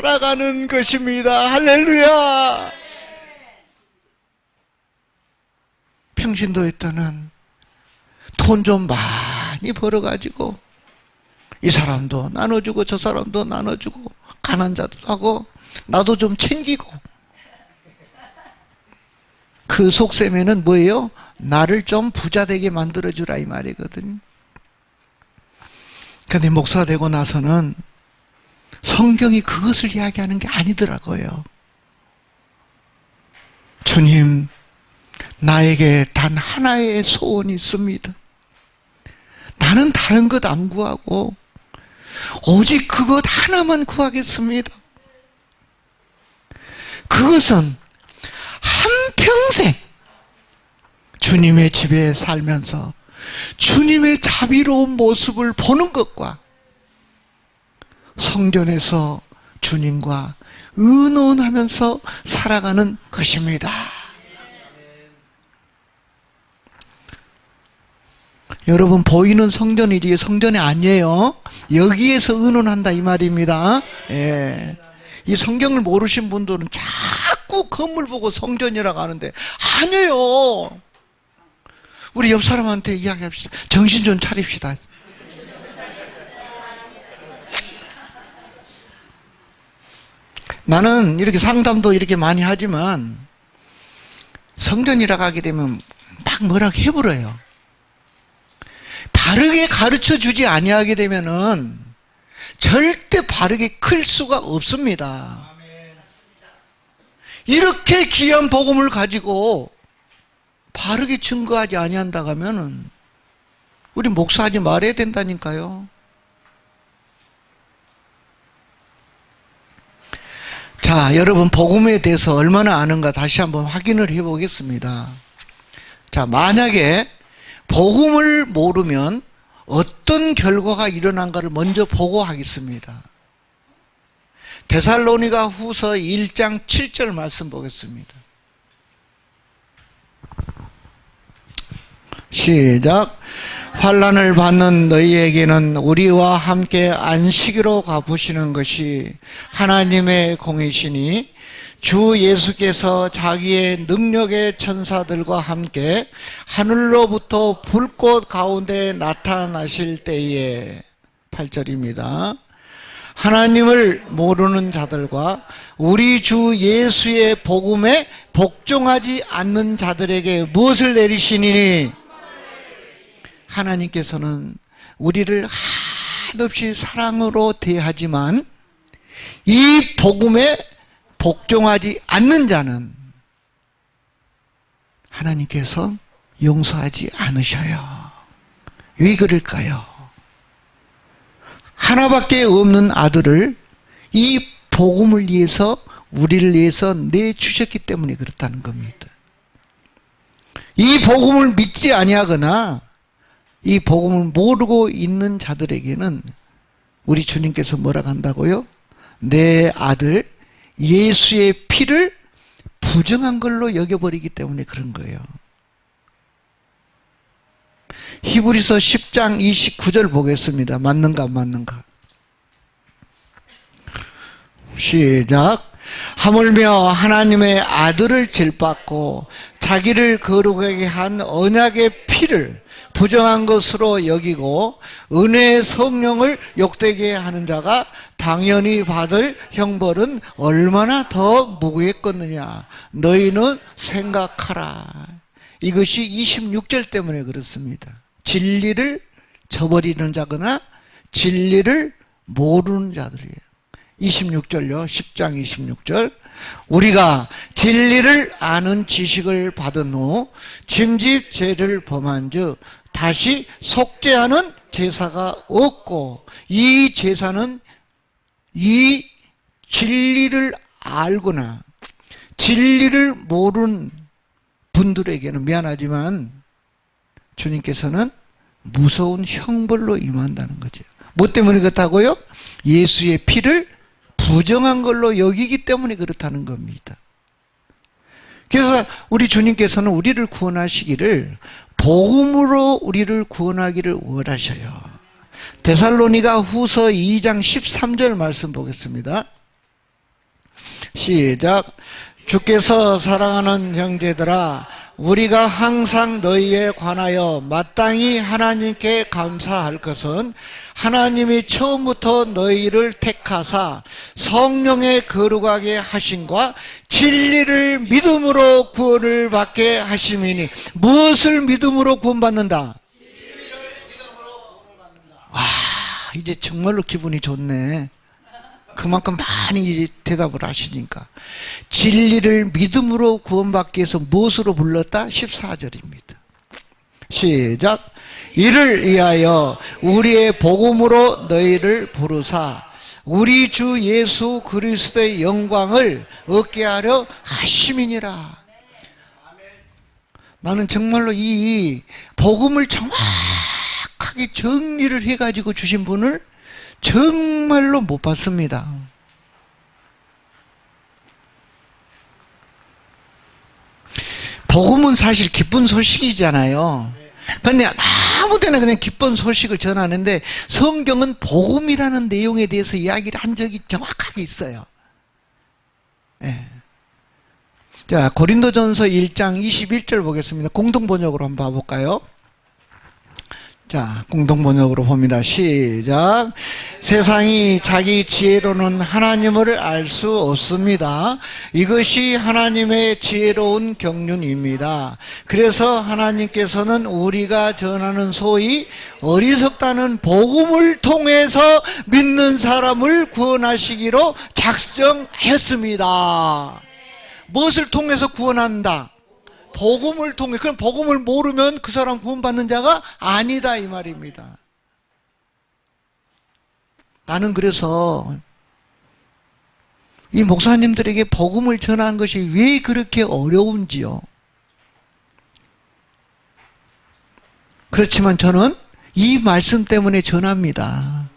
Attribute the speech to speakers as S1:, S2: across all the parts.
S1: 살아가는 것입니다. 할렐루야. 평신도에 때는 돈 좀 많이 벌어가지고 이 사람도 나눠주고 저 사람도 나눠주고 가난한 자도 하고 나도 좀 챙기고, 그 속셈에는 뭐예요? 나를 좀 부자 되게 만들어주라 이 말이거든요. 그런데 목사가 되고 나서는 성경이 그것을 이야기하는 게 아니더라고요. 주님, 나에게 단 하나의 소원이 있습니다. 나는 다른 것 안 구하고 오직 그것 하나만 구하겠습니다. 그것은 한평생 주님의 집에 살면서 주님의 자비로운 모습을 보는 것과 성전에서 주님과 의논하면서 살아가는 것입니다. 여러분, 보이는 성전이지 성전이 아니에요. 여기에서 의논한다 이 말입니다. 예. 이 성경을 모르신 분들은 자꾸 건물 보고 성전이라고 하는데 아니에요. 우리 옆 사람한테 이야기합시다. 정신 좀 차립시다. 나는 이렇게 상담도 이렇게 많이 하지만 성전이라고 하게 되면 막 뭐라고 해버려요. 바르게 가르쳐 주지 아니하게 되면은 절대 바르게 클 수가 없습니다. 이렇게 귀한 복음을 가지고 바르게 증거하지 아니한다 하면은 우리 목사하지 말아야 된다니까요. 자, 여러분, 복음에 대해서 얼마나 아는가 다시 한번 확인을 해 보겠습니다. 자, 만약에 복음을 모르면 어떤 결과가 일어난가를 먼저 보고하겠습니다. 데살로니가 후서 1장 7절 말씀 보겠습니다. 시작. 환난을 받는 너희에게는 우리와 함께 안식일로 가보시는 것이 하나님의 공이시니 주 예수께서 자기의 능력의 천사들과 함께 하늘로부터 불꽃 가운데 나타나실 때에 8절입니다. 하나님을 모르는 자들과 우리 주 예수의 복음에 복종하지 않는 자들에게 무엇을 내리시니? 하나님께서는 우리를 한없이 사랑으로 대하지만 이 복음에 복종하지 않는 자는 하나님께서 용서하지 않으셔요. 왜 그럴까요? 하나밖에 없는 아들을 이 복음을 위해서, 우리를 위해서 내주셨기 때문에 그렇다는 겁니다. 이 복음을 믿지 아니하거나 이 복음을 모르고 있는 자들에게는 우리 주님께서 뭐라고 한다고요? 내 아들 예수의 피를 부정한 걸로 여겨버리기 때문에 그런 거예요. 히브리서 10장 29절 보겠습니다. 맞는가 안 맞는가? 시작. 하물며 하나님의 아들을 질받고 자기를 거룩하게 한 언약의 피를 부정한 것으로 여기고 은혜의 성령을 욕되게 하는 자가 당연히 받을 형벌은 얼마나 더 무거웠겠느냐. 너희는 생각하라. 이것이 26절 때문에 그렇습니다. 진리를 저버리는 자거나 진리를 모르는 자들이에요. 26절요. 10장 26절. 우리가 진리를 아는 지식을 받은 후 짐짓 죄를 범한 즉 다시 속죄하는 제사가 없고 이 제사는 이 진리를 알거나 진리를 모르는 분들에게는 미안하지만 주님께서는 무서운 형벌로 임한다는 거죠. 뭐 때문에 그렇다고요? 예수의 피를 부정한 걸로 여기기 때문에 그렇다는 겁니다. 그래서 우리 주님께서는 우리를 구원하시기를 복음으로 우리를 구원하기를 원하셔요. 데살로니가 후서 2장 13절 말씀 보겠습니다. 시작. 주께서 사랑하는 형제들아, 우리가 항상 너희에 관하여 마땅히 하나님께 감사할 것은 하나님이 처음부터 너희를 택하사 성령의 거룩하게 하심과 진리를 믿음으로 구원을 받게 하심이니. 무엇을 믿음으로 구원받는다? 와, 이제 정말로 기분이 좋네. 그만큼 많이 이제 대답을 하시니까. 진리를 믿음으로 구원받기 위해서 무엇으로 불렀다? 14절입니다. 시작. 이를 위하여 우리의 복음으로 너희를 부르사 우리 주 예수 그리스도의 영광을 얻게 하려 하심이니라. 나는 정말로 이 복음을 정확하게 정리를 해가지고 주신 분을 정말로 못 봤습니다. 복음은 사실 기쁜 소식이잖아요. 근데 아무 데나 그냥 기쁜 소식을 전하는데 성경은 복음이라는 내용에 대해서 이야기를 한 적이 정확하게 있어요. 네. 자, 고린도전서 1장 21절 보겠습니다. 공동번역으로 한번 봐볼까요? 자, 공동번역으로 봅니다. 시작. 세상이 자기 지혜로는 하나님을 알 수 없습니다. 이것이 하나님의 지혜로운 경륜입니다. 그래서 하나님께서는 우리가 전하는 소위 어리석다는 복음을 통해서 믿는 사람을 구원하시기로 작정했습니다. 무엇을 통해서 구원한다? 복음을 통해. 그럼 복음을 모르면 그 사람 구원받는 자가 아니다 이 말입니다. 나는 그래서 이 목사님들에게 복음을 전하는 것이 왜 그렇게 어려운지요. 그렇지만 저는 이 말씀 때문에 전합니다.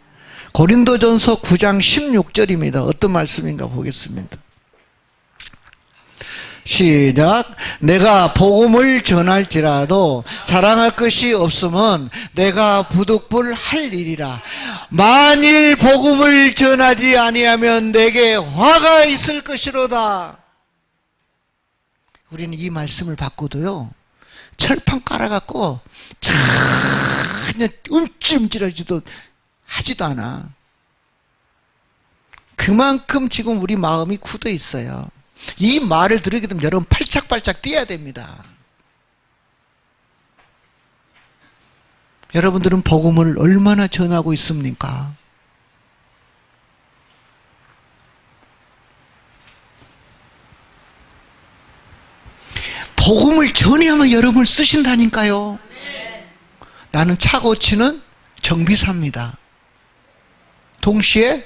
S1: 고린도전서 9장 16절입니다. 어떤 말씀인가 보겠습니다. 시작. 내가 복음을 전할지라도 자랑할 것이 없으면 내가 부득불할 일이라. 만일 복음을 전하지 아니하면 내게 화가 있을 것이로다. 우리는 이 말씀을 받고도요, 철판 깔아갖고 전혀 움찔움찔하지도 하지도 않아. 그만큼 지금 우리 마음이 굳어 있어요. 이 말을 들으게 되면 여러분 팔짝팔짝 뛰어야 됩니다. 여러분들은 복음을 얼마나 전하고 있습니까? 복음을 전해야만 여러분을 쓰신다니까요. 나는 차 고치는 정비사입니다. 동시에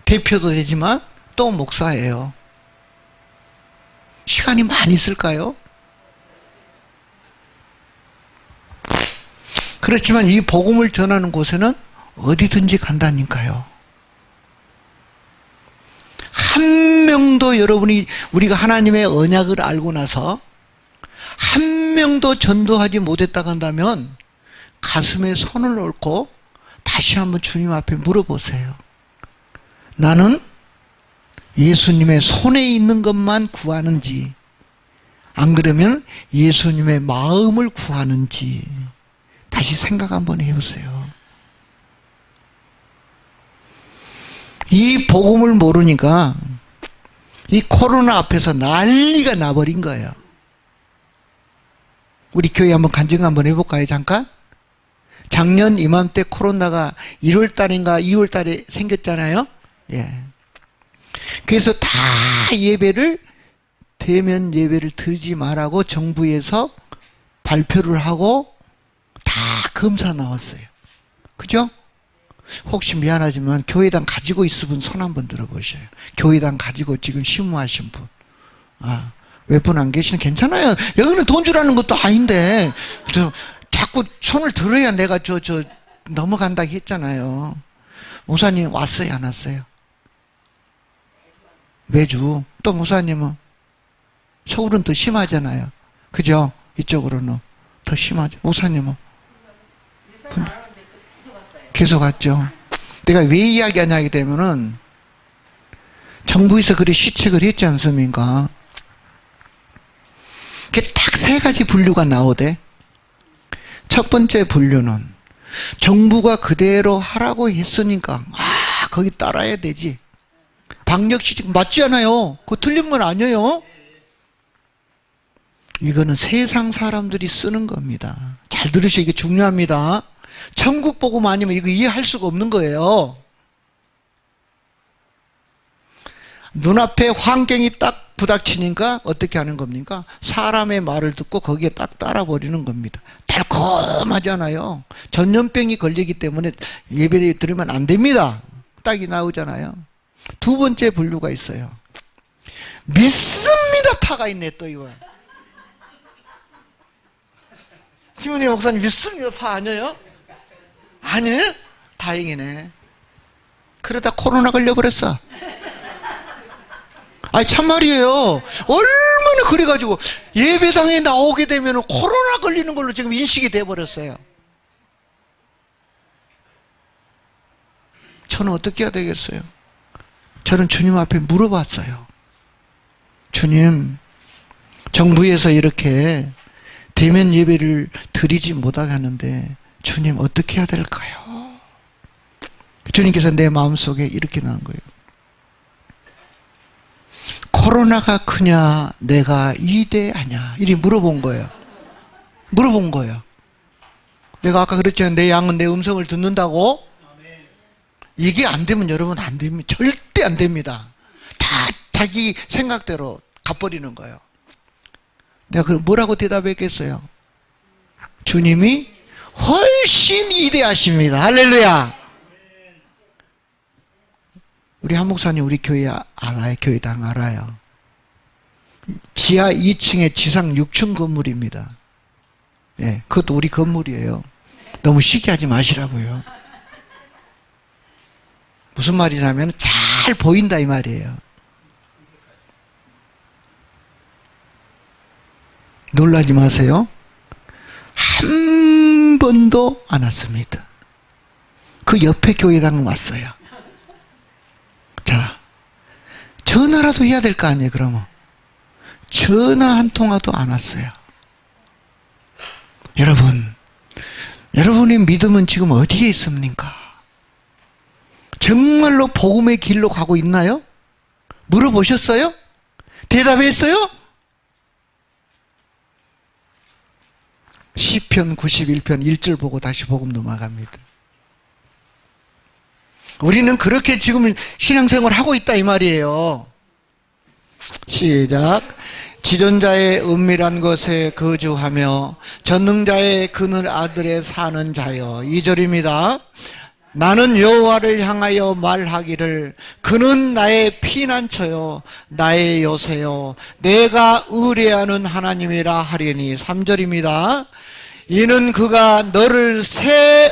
S1: 대표도 되지만 또 목사예요. 시간이 많이 있을까요? 그렇지만 이 복음을 전하는 곳에는 어디든지 간다니까요. 한 명도 우리가 하나님의 언약을 알고 나서 한 명도 전도하지 못했다고 한다면 가슴에 손을 얹고 다시 한번 주님 앞에 물어보세요. 나는 예수님의 손에 있는 것만 구하는지, 안 그러면 예수님의 마음을 구하는지 다시 생각 한번 해보세요. 이 복음을 모르니까 이 코로나 앞에서 난리가 나버린 거예요. 우리 교회 한번 간증 한번 해볼까요? 잠깐. 작년 이맘때 코로나가 1월 달인가 2월 달에 생겼잖아요. 예. 그래서 다 예배를, 대면 예배를 드리지 말라고 정부에서 발표를 하고 다 검사 나왔어요. 그죠? 혹시 미안하지만 교회당 가지고 있을 분 손 한번 들어보셔요. 교회당 가지고 지금 심무하신 분. 몇 분 안 계시는 괜찮아요. 여기는 돈 주라는 것도 아닌데 자꾸 손을 들어야 내가 넘어간다고 했잖아요. 목사님 왔어요, 안 왔어요? 매주. 또 목사님은 서울은 더 심하잖아요. 그죠? 이쪽으로는 더 심하죠. 목사님은 계속 왔죠. 내가 왜 이야기하냐 하게 되면은 정부에서 그래 시책을 했지 않습니까? 딱 세 가지 분류가 나오대. 첫 번째 분류는 정부가 그대로 하라고 했으니까 거기 따라야 되지. 방역시책 맞지 않아요? 그거 틀린 건 아니에요. 이거는 세상 사람들이 쓰는 겁니다. 잘 들으시고 이게 중요합니다. 천국 복음 아니면 이거 이해할 수가 없는 거예요. 눈앞에 환경이 딱 부닥치니까 어떻게 하는 겁니까? 사람의 말을 듣고 거기에 딱 따라버리는 겁니다. 달콤하잖아요. 전염병이 걸리기 때문에 예배 드리면 안 됩니다. 딱이 나오잖아요. 두 번째 분류가 있어요. 믿습니다 파가 있네 또 이거. 김은혜 목사님 믿습니다 파 아니에요? 아니에요? 다행이네. 그러다 코로나 걸려버렸어. 아니 참말이에요. 얼마나 그래가지고 예배당에 나오게 되면 코로나 걸리는 걸로 지금 인식이 돼버렸어요. 저는 어떻게 해야 되겠어요? 저는 주님 앞에 물어봤어요. 주님, 정부에서 이렇게 대면 예배를 드리지 못하게 하는데 주님 어떻게 해야 될까요? 주님께서 내 마음속에 이렇게 나온 거예요. 코로나가 크냐 내가 이대하냐 이리 물어본 거예요. 물어본 거예요. 내가 아까 그랬잖아요. 내 양은 내 음성을 듣는다고. 이게 안 되면 여러분 안 됩니다. 절대 안 됩니다. 다 자기 생각대로 가버리는 거예요. 내가 그럼 뭐라고 대답했겠어요? 주님이 훨씬 이대하십니다. 할렐루야. 우리 한 목사님 우리 교회 알아요. 교회당 알아요. 지하 2층에 지상 6층 건물입니다. 예, 그것도 우리 건물이에요. 너무 시기하지 마시라고요. 무슨 말이냐면 잘 보인다 이 말이에요. 놀라지 마세요. 한 번도 안 왔습니다. 그 옆에 교회당은 왔어요. 자, 전화라도 해야 될 거 아니에요, 그러면. 전화 한 통화도 안 왔어요. 여러분, 여러분의 믿음은 지금 어디에 있습니까? 정말로 복음의 길로 가고 있나요? 물어보셨어요? 대답했어요? 시편 91편 1절 보고 다시 복음 넘어갑니다. 우리는 그렇게 지금 신앙생활 하고 있다 이 말이에요. 시작. 지존자의 은밀한 곳에 거주하며 전능자의 그늘 아들에 사는 자여. 2절입니다. 나는 여호와를 향하여 말하기를 그는 나의 피난처요 나의 요새요 내가 의뢰하는 하나님이라 하리니. 3절입니다. 이는 그가 너를 새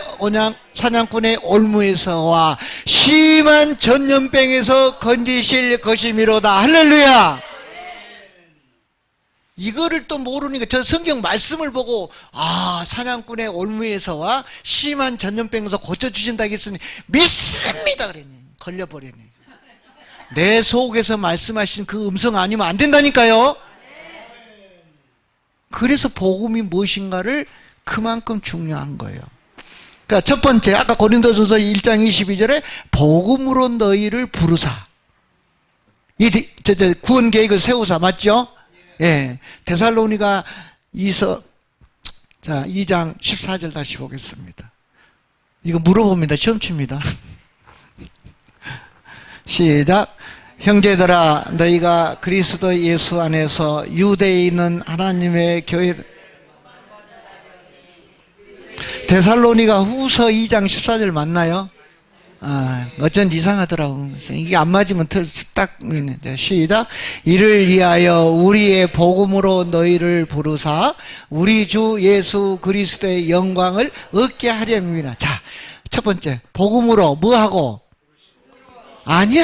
S1: 사냥꾼의 올무에서와 심한 전염병에서 건지실 것이미로다. 할렐루야. 이거를 또 모르니까 저 성경 말씀을 보고 사냥꾼의 올무에서와 심한 전염병에서 고쳐주신다 했으니 믿습니다 그랬니. 걸려버렸니. 내 속에서 말씀하신 그 음성 아니면 안 된다니까요. 그래서 복음이 무엇인가를 그만큼 중요한 거예요. 그러니까 첫 번째 아까 고린도전서 1장 22절에 복음으로 너희를 부르사. 구원 계획을 세우사. 맞죠? 예. 데살로니가 2장 14절 다시 보겠습니다. 이거 물어봅니다. 시험 칩니다. 시작. 형제들아 너희가 그리스도 예수 안에서 유대에 있는 하나님의 교회. 데살로니가 후서 2장 14절 맞나요? 어쩐지 이상하더라고. 이게 안 맞으면 딱 시작. 이를 위하여 우리의 복음으로 너희를 부르사 우리 주 예수 그리스도의 영광을 얻게 하렵니다. 자, 첫 번째 복음으로 뭐하고? 아니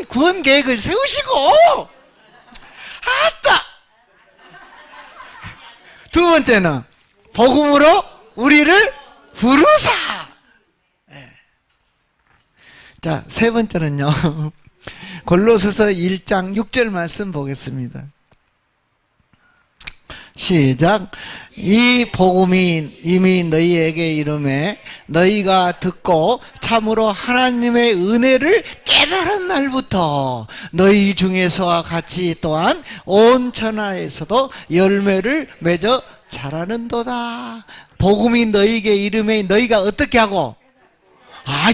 S1: 구원 계획을 세우시고. 아따. 두 번째는 복음으로 우리를 부르사. 자, 세 번째는요. 골로새서 1장 6절 말씀 보겠습니다. 시작. 이 복음이 이미 너희에게 이름에 너희가 듣고 참으로 하나님의 은혜를 깨달은 날부터 너희 중에서와 같이 또한 온 천하에서도 열매를 맺어 자라는도다. 복음이 너희에게 이름에 너희가 어떻게 하고?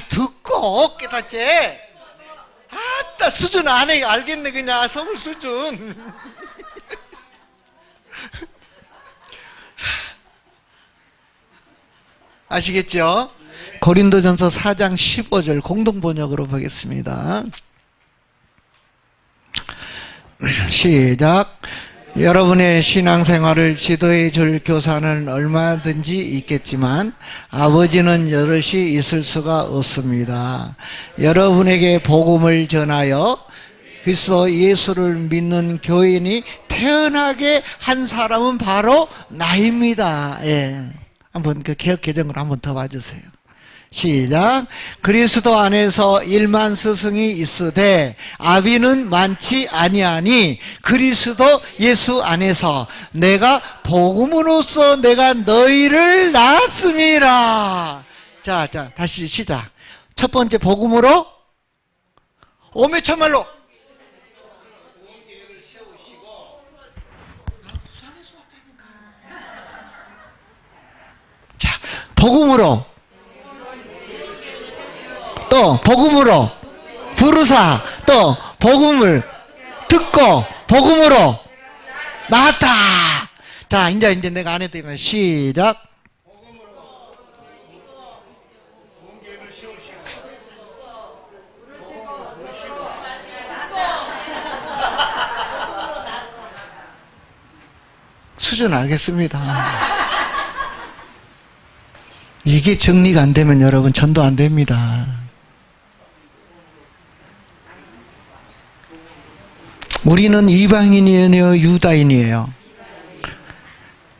S1: 듣고 깨닫지? 아따, 수준 안 해. 알겠네. 그냥 서울 수준. 아시겠죠? 고린도전서 4장 15절 공동번역으로 보겠습니다. 시작. 여러분의 신앙생활을 지도해 줄 교사는 얼마든지 있겠지만 아버지는 여럿이 있을 수가 없습니다. 여러분에게 복음을 전하여 그리스도 예수를 믿는 교인이 태어나게 한 사람은 바로 나입니다. 예. 한번 그 개혁 개정을 한번 더 봐주세요. 시작. 그리스도 안에서 1만 스승이 있으되 아비는 많지 아니하니 그리스도 예수 안에서 내가 복음으로써 내가 너희를 낳았음이라. 자, 다시 시작. 첫 번째 복음으로 오메 참말로 복음으로 또 복음으로 부르사 또 복음을 듣고 복음으로 나왔다. 자, 이제 내가 안 해도 되니까 시작. 수준 알겠습니다. 이게 정리가 안 되면 여러분 전도 안 됩니다. 우리는 이방인이에요, 유다인이에요?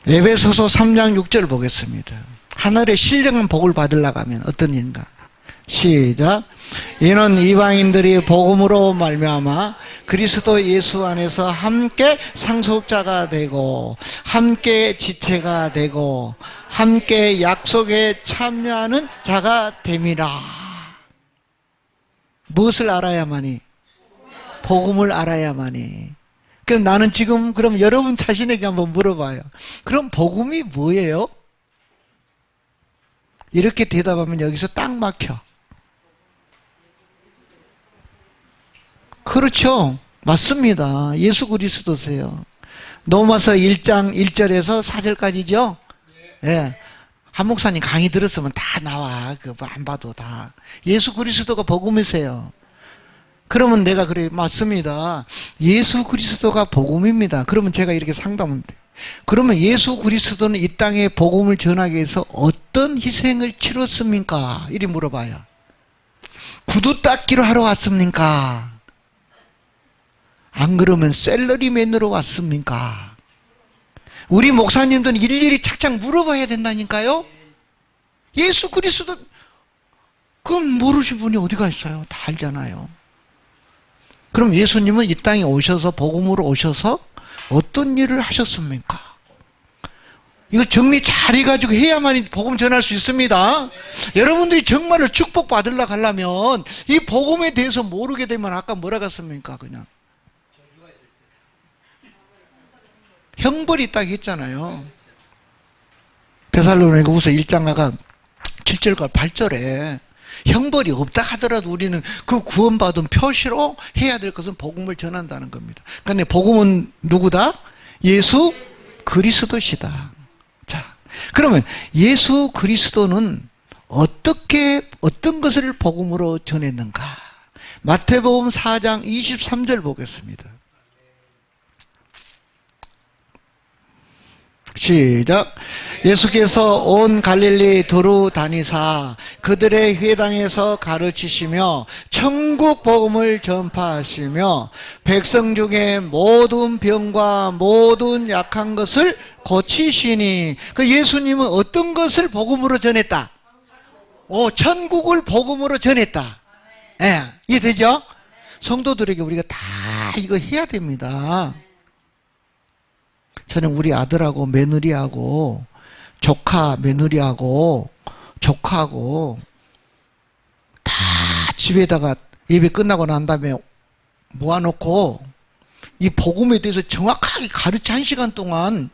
S1: 에베소서 3장 6절 보겠습니다. 하늘의 신령한 복을 받으려고 하면 어떤 일인가? 시작. 이는 이방인들이 복음으로 말미암아 그리스도 예수 안에서 함께 상속자가 되고 함께 지체가 되고 함께 약속에 참여하는 자가 됨이라. 무엇을 알아야만이? 복음을 알아야만이. 그럼 나는 지금 그럼 여러분 자신에게 한번 물어봐요. 그럼 복음이 뭐예요? 이렇게 대답하면 여기서 딱 막혀. 그렇죠. 맞습니다. 예수 그리스도세요. 로마서 1장 1절에서 4절까지죠? 예. 한 목사님 강의 들었으면 다 나와. 그거 안 봐도 다. 예수 그리스도가 복음이세요. 그러면 내가 그래, 맞습니다. 예수 그리스도가 복음입니다. 그러면 제가 이렇게 상담하면 돼. 그러면 예수 그리스도는 이 땅에 복음을 전하기 위해서 어떤 희생을 치렀습니까? 이리 물어봐요. 구두 닦기로 하러 왔습니까? 안 그러면 셀러리맨으로 왔습니까? 우리 목사님들은 일일이 착착 물어봐야 된다니까요? 예수 그리스도, 그건 모르신 분이 어디가 있어요? 다 알잖아요. 그럼 예수님은 이 땅에 오셔서, 복음으로 오셔서 어떤 일을 하셨습니까? 이걸 정리 잘 해가지고 해야만 복음 전할 수 있습니다. 여러분들이 정말로 축복받으려고 하려면 이 복음에 대해서 모르게 되면 아까 뭐라 갔습니까? 그냥 형벌이 딱 있잖아요. 데살로니가후서 1장가 7절과 8절에 형벌이 없다 하더라도 우리는 그 구원받은 표시로 해야 될 것은 복음을 전한다는 겁니다. 그런데 복음은 누구다? 예수 그리스도시다. 자, 그러면 예수 그리스도는 어떤 것을 복음으로 전했는가? 마태복음 4장 23절 보겠습니다. 시작. 예수께서 온 갈릴리 두루 다니사 그들의 회당에서 가르치시며 천국 복음을 전파하시며 백성 중에 모든 병과 모든 약한 것을 고치시니. 그 예수님은 어떤 것을 복음으로 전했다? 천국을 복음으로 전했다. 예, 이해되죠? 성도들에게 우리가 다 이거 해야 됩니다. 저는 우리 아들하고 며느리하고 조카 며느리하고 조카하고 다 집에다가 예배 끝나고 난 다음에 모아놓고 이 복음에 대해서 정확하게 가르쳐 1시간 동안.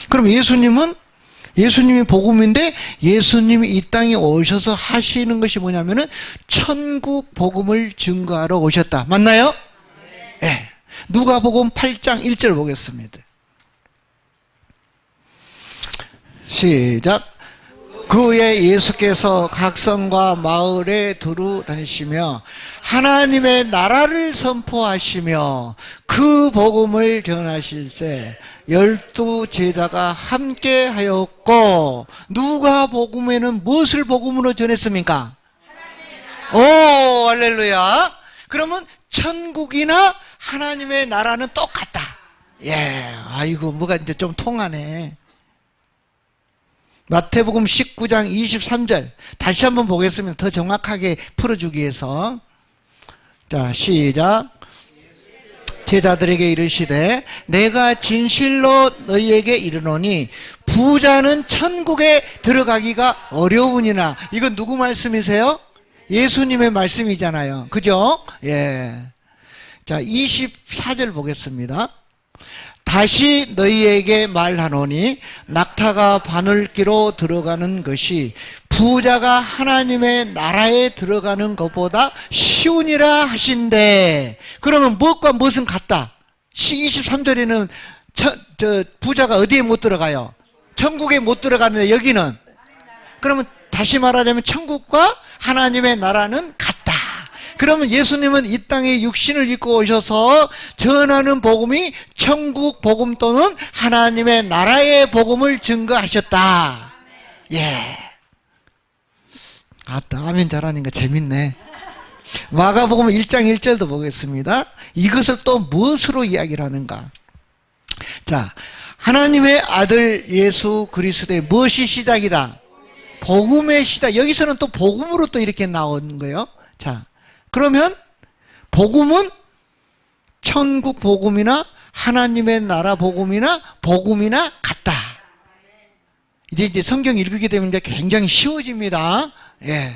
S1: 그럼 예수님이 복음인데 예수님이 이 땅에 오셔서 하시는 것이 뭐냐면은 천국 복음을 증거하러 오셨다. 맞나요? 네. 누가복음 8장 1절 보겠습니다. 시작. 그 후에 예수께서 각 성과 마을에 두루 다니시며 하나님의 나라를 선포하시며 그 복음을 전하실세 12 제자가 함께 하였고, 누가복음에는 무엇을 복음으로 전했습니까? 오, 할렐루야. 그러면 천국이나 하나님의 나라는 똑같다. 예, 아이고 뭐가 이제 좀 통하네. 마태복음 19장 23절 다시 한번 보겠습니다. 더 정확하게 풀어주기 위해서. 자, 시작. 제자들에게 이르시되 내가 진실로 너희에게 이르노니 부자는 천국에 들어가기가 어려우니라. 이건 누구 말씀이세요? 예수님의 말씀이잖아요. 그죠? 예. 자, 24절 보겠습니다. 다시 너희에게 말하노니 낙타가 바늘기로 들어가는 것이 부자가 하나님의 나라에 들어가는 것보다 쉬우니라 하신대. 그러면 무엇과 무엇은 같다? 23절에는 부자가 어디에 못 들어가요? 천국에 못 들어가는데 여기는, 그러면 다시 말하자면 천국과 하나님의 나라는 같다. 그러면 예수님은 이 땅에 육신을 입고 오셔서 전하는 복음이 천국 복음 또는 하나님의 나라의 복음을 증거하셨다. 예. 아따, 아멘 잘하니까 재밌네. 마가복음 1장 1절도 보겠습니다. 이것을 또 무엇으로 이야기를 하는가? 자, 하나님의 아들 예수 그리스도의 무엇이 시작이다? 복음의 시작. 여기서는 또 복음으로 또 이렇게 나오는 거예요. 자, 그러면 복음은 천국 복음이나 하나님의 나라 복음이나 같다. 이제 성경 읽게 되면 이제 굉장히 쉬워집니다. 예.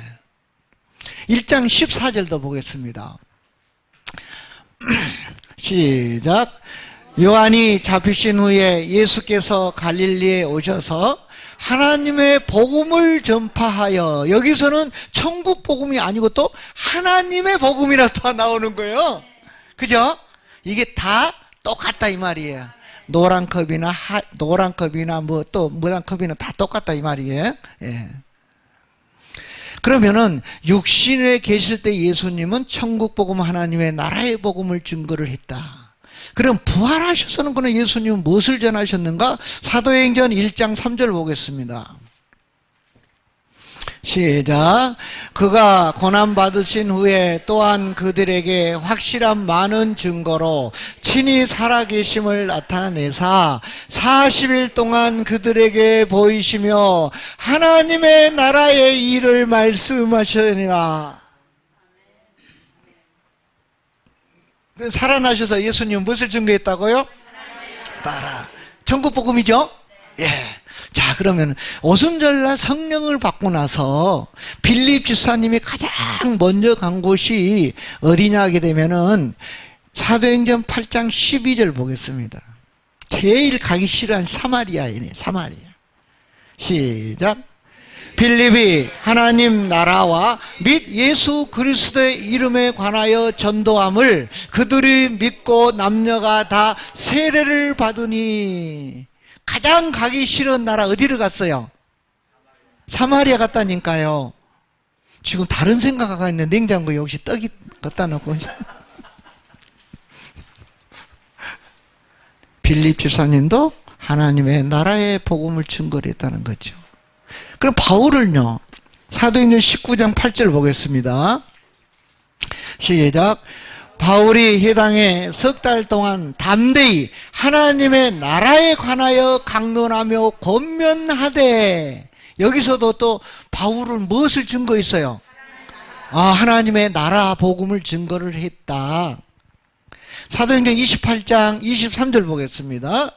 S1: 1장 14절도 보겠습니다. 시작. 요한이 잡히신 후에 예수께서 갈릴리에 오셔서 하나님의 복음을 전파하여, 여기서는 천국 복음이 아니고 또 하나님의 복음이라 또 나오는 거예요. 그죠? 이게 다 똑같다 이 말이에요. 노란 컵이나 뭐 또 무단 컵이나 다 똑같다 이 말이에요. 예. 그러면은 육신에 계실 때 예수님은 천국 복음 하나님의 나라의 복음을 증거를 했다. 그럼 부활하셔서는 그는 예수님은 무엇을 전하셨는가? 사도행전 1장 3절 보겠습니다. 시작. 그가 고난받으신 후에 또한 그들에게 확실한 많은 증거로 친히 살아계심을 나타내사 40일 동안 그들에게 보이시며 하나님의 나라의 일을 말씀하시니라. 살아나셔서 예수님 무엇을 증거했다고요? 따라. 천국 복음이죠? 예. 자, 그러면 오순절날 성령을 받고 나서 빌립 집사님이 가장 먼저 간 곳이 어디냐 하게 되면은 사도행전 8장 12절 보겠습니다. 제일 가기 싫어한 사마리아이네, 사마리아. 시작. 빌립이 하나님 나라와 및 예수 그리스도의 이름에 관하여 전도함을 그들이 믿고 남녀가 다 세례를 받으니. 가장 가기 싫은 나라 어디를 갔어요? 사마리아 갔다니까요. 지금 다른 생각하고 있는 냉장고에 혹시 떡이 갖다 놓고 빌립 집사님도 하나님의 나라의 복음을 증거를 했다는 거죠. 그럼 바울을요, 사도행전 19장 8절 보겠습니다. 시작. 바울이 해당에 석 달 동안 담대히 하나님의 나라에 관하여 강론하며 권면하되, 여기서도 또 바울은 무엇을 증거했어요? 하나님의 나라 복음을 증거를 했다. 사도행전 28장 23절 보겠습니다.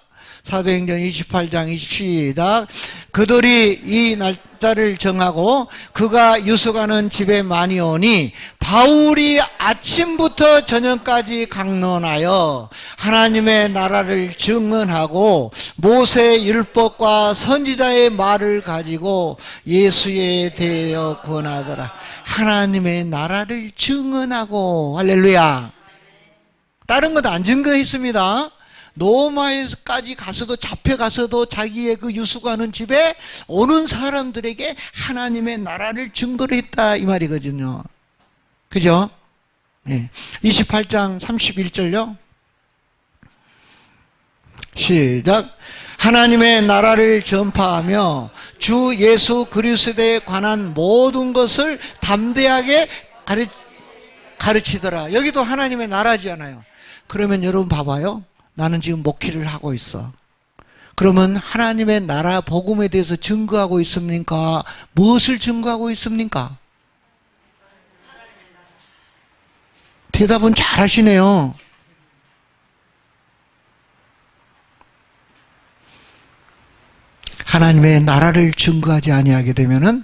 S1: 사도행전 28장 20시다. 그들이 이 날짜를 정하고 그가 유숙하는 집에 많이 오니 바울이 아침부터 저녁까지 강론하여 하나님의 나라를 증언하고 모세의 율법과 선지자의 말을 가지고 예수에 대하여 권하더라. 하나님의 나라를 증언하고, 할렐루야. 다른 것 안 증거했습니다. 로마에까지 가서도, 잡혀가서도 자기의 그 유숙하는 집에 오는 사람들에게 하나님의 나라를 증거를 했다, 이 말이거든요. 그죠? 네. 28장 31절요. 시작. 하나님의 나라를 전파하며 주 예수 그리스도에 관한 모든 것을 담대하게 가르치더라. 여기도 하나님의 나라잖아요. 그러면 여러분 봐봐요. 나는 지금 목회를 하고 있어. 그러면 하나님의 나라 복음에 대해서 증거하고 있습니까? 무엇을 증거하고 있습니까? 대답은 잘 하시네요. 하나님의 나라를 증거하지 아니하게 되면은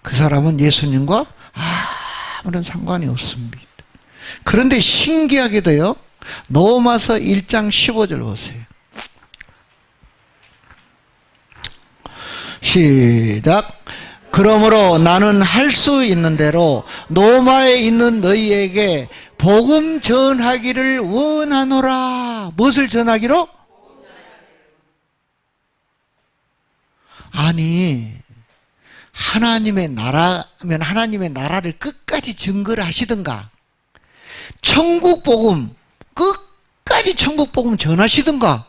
S1: 그 사람은 예수님과 아무런 상관이 없습니다. 그런데 신기하게도요, 로마서 1장 15절 보세요. 시작. 그러므로 나는 할 수 있는 대로 로마에 있는 너희에게 복음 전하기를 원하노라. 무엇을 전하기로? 아니, 하나님의 나라면 하나님의 나라를 끝까지 증거를 하시든가, 천국 복음 끝까지 천국 복음 전하시든가,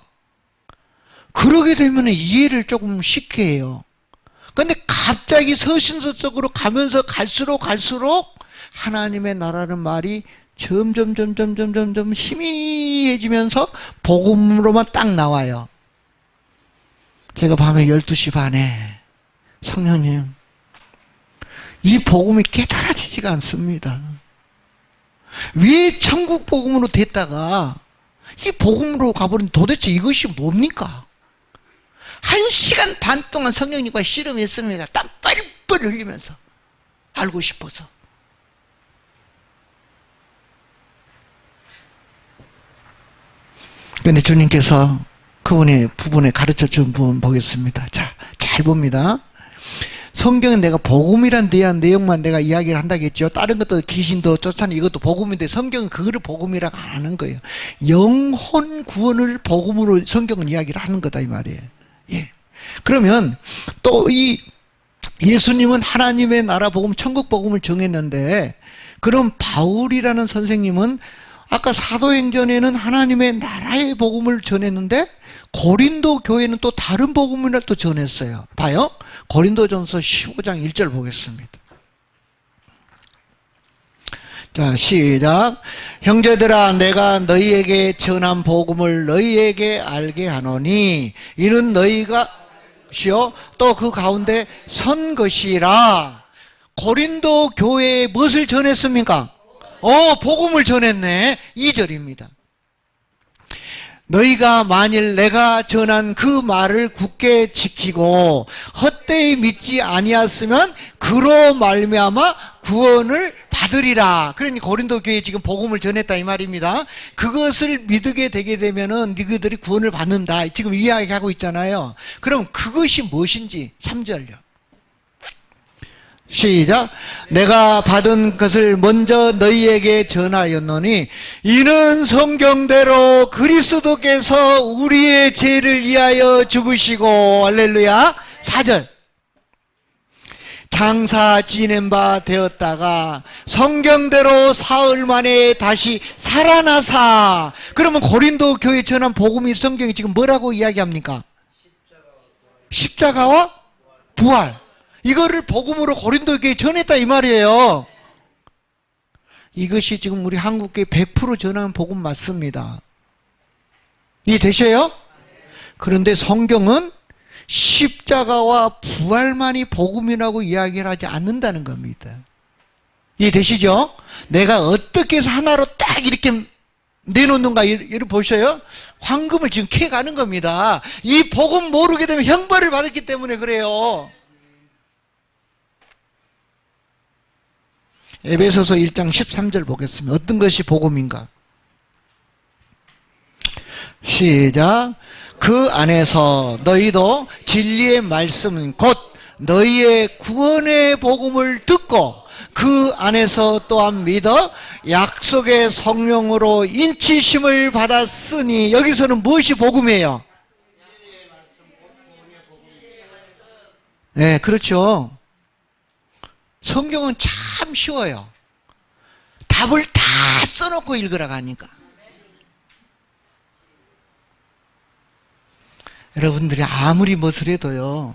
S1: 그러게 되면 이해를 조금 쉽게 해요. 그런데 갑자기 서신서적으로 가면서 갈수록 하나님의 나라는 말이 점점 희미해지면서 복음으로만 딱 나와요. 제가 밤에 12시 반에 성령님, 이 복음이 깨달아지지가 않습니다. 왜 천국 복음으로 됐다가 이 복음으로 가버린, 도대체 이것이 뭡니까? 1시간 반 동안 성령님과 씨름했습니다. 땀 뻘뻘 흘리면서 알고 싶어서. 그런데 주님께서 그분의 부분에 가르쳐 준 부분 보겠습니다. 자, 잘 봅니다. 성경은 내가 복음이란 대한 내용만 내가 이야기를 한다겠죠. 다른 것도 귀신도 쫓아내는 이것도 복음인데 성경은 그거를 복음이라고 안 하는 거예요. 영혼 구원을 복음으로 성경은 이야기를 하는 거다, 이 말이에요. 예. 그러면 또 이 예수님은 하나님의 나라 복음, 천국 복음을 정했는데, 그럼 바울이라는 선생님은 아까 사도행전에는 하나님의 나라의 복음을 전했는데 고린도 교회는 또 다른 복음을 또 전했어요. 봐요. 고린도전서 15장 1절 보겠습니다. 자, 시작. 형제들아, 내가 너희에게 전한 복음을 너희에게 알게 하노니 이는 너희가 시오 또 그 가운데 선 것이라. 고린도 교회에 무엇을 전했습니까? 복음을 전했네. 2절입니다. 너희가 만일 내가 전한 그 말을 굳게 지키고 헛되이 믿지 아니하였으면 그로 말미암아 구원을 받으리라. 그러니 고린도 교회에 지금 복음을 전했다, 이 말입니다. 그것을 믿게 되게 되면은 너희들이 구원을 받는다, 지금 이야기하고 있잖아요. 그럼 그것이 무엇인지 3절요. 시작. 내가 받은 것을 먼저 너희에게 전하였노니 이는 성경대로 그리스도께서 우리의 죄를 위하여 죽으시고, 할렐루야. 4절. 장사 지낸 바 되었다가 성경대로 사흘 만에 다시 살아나사. 그러면 고린도 교회 전한 복음이 성경이 지금 뭐라고 이야기합니까? 십자가와 부활. 이거를 복음으로 고린도 교회에 전했다, 이 말이에요. 이것이 지금 우리 한국교회 100% 전하는 복음 맞습니다. 이해되셔요? 그런데 성경은 십자가와 부활만이 복음이라고 이야기를 하지 않는다는 겁니다. 이해되시죠? 내가 어떻게 해서 하나로 딱 이렇게 내놓는가, 이렇게 보셔요? 황금을 지금 캐가는 겁니다. 이 복음 모르게 되면 형벌을 받았기 때문에 그래요. 에베소서 1장 13절 보겠습니다. 어떤 것이 복음인가? 시작. 그 안에서 너희도 진리의 말씀 곧 너희의 구원의 복음을 듣고 그 안에서 또한 믿어 약속의 성령으로 인치심을 받았으니, 여기서는 무엇이 복음이에요? 네, 그렇죠. 성경은 참 쉬워요. 답을 다 써놓고 읽으라고 하니까. 여러분들이 아무리 무엇을 해도요,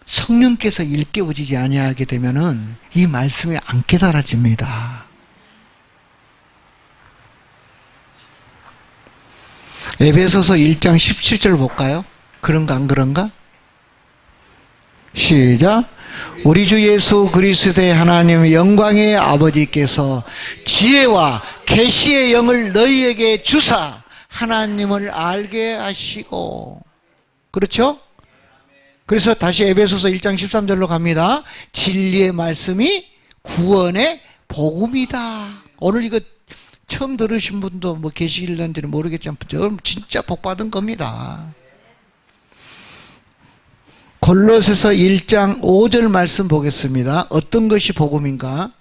S1: 성령께서 일깨워지지 아니하게 되면은 이 말씀이 안 깨달아집니다. 에베소서 1장 17절 볼까요? 그런가 안 그런가? 시작. 우리 주 예수 그리스도의 하나님 영광의 아버지께서 지혜와 계시의 영을 너희에게 주사 하나님을 알게 하시고. 그렇죠? 그래서 다시 에베소서 1장 13절로 갑니다. 진리의 말씀이 구원의 복음이다. 오늘 이거 처음 들으신 분도 뭐 계시길런지는 모르겠지만 진짜 복 받은 겁니다. 골로새서 1장 5절 말씀 보겠습니다. 어떤 것이 복음인가?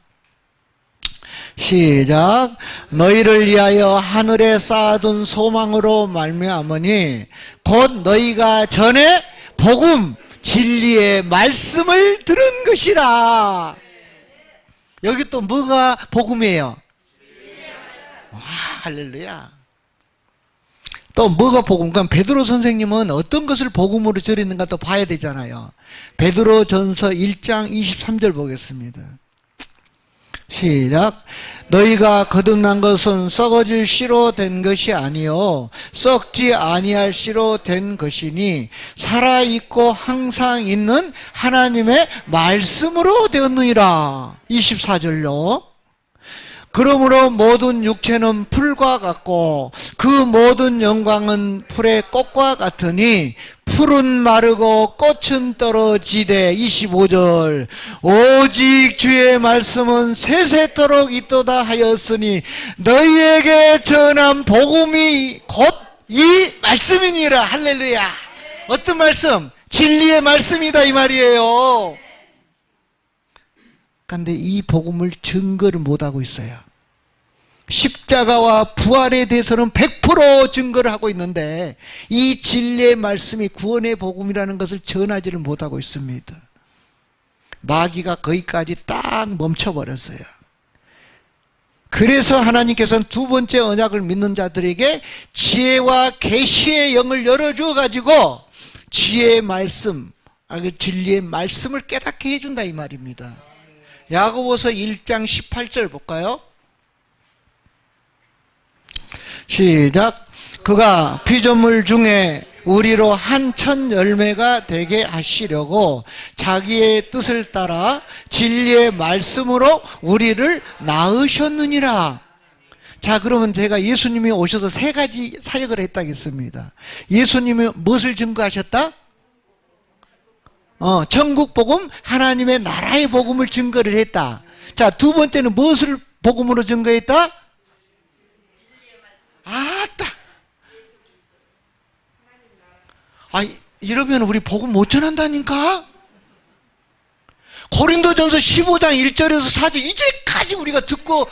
S1: 시작. 너희를 위하여 하늘에 쌓아둔 소망으로 말미암으니 곧 너희가 전에 복음 진리의 말씀을 들은 것이라. 여기 또 뭐가 복음이에요? 와, 할렐루야. 또 뭐가 복음? 그럼 베드로 선생님은 어떤 것을 복음으로 전했는가 또 봐야 되잖아요. 베드로 전서 1장 23절 보겠습니다. 시작. 너희가 거듭난 것은 썩어질 씨로 된 것이 아니요 썩지 아니할 씨로 된 것이니 살아있고 항상 있는 하나님의 말씀으로 되었느니라. 24절요. 그러므로 모든 육체는 풀과 같고 그 모든 영광은 풀의 꽃과 같으니 풀은 마르고 꽃은 떨어지되. 25절. 오직 주의 말씀은 세세토록 있도다 하였으니 너희에게 전한 복음이 곧 이 말씀이니라. 할렐루야. 어떤 말씀? 진리의 말씀이다 이 말이에요. 그런데 이 복음을 증거를 못하고 있어요. 십자가와 부활에 대해서는 100% 증거를 하고 있는데 이 진리의 말씀이 구원의 복음이라는 것을 전하지를 못하고 있습니다. 마귀가 거기까지 딱 멈춰버렸어요. 그래서 하나님께서는 두 번째 언약을 믿는 자들에게 지혜와 계시의 영을 열어주어 가지고 지혜의 말씀, 진리의 말씀을 깨닫게 해준다 이 말입니다. 야고보서 1장 18절 볼까요? 시작. 그가 피조물 중에 우리로 한 천 열매가 되게 하시려고 자기의 뜻을 따라 진리의 말씀으로 우리를 낳으셨느니라. 자, 그러면 제가 예수님이 오셔서 세 가지 사역을 했다겠습니다. 예수님이 무엇을 증거하셨다? 천국 복음, 하나님의 나라의 복음을 증거를 했다. 자, 두 번째는 무엇을 복음으로 증거했다? 아따. 이러면 우리 복음 못 전한다니까? 고린도전서 15장 1절에서 4절 이제까지 우리가 듣고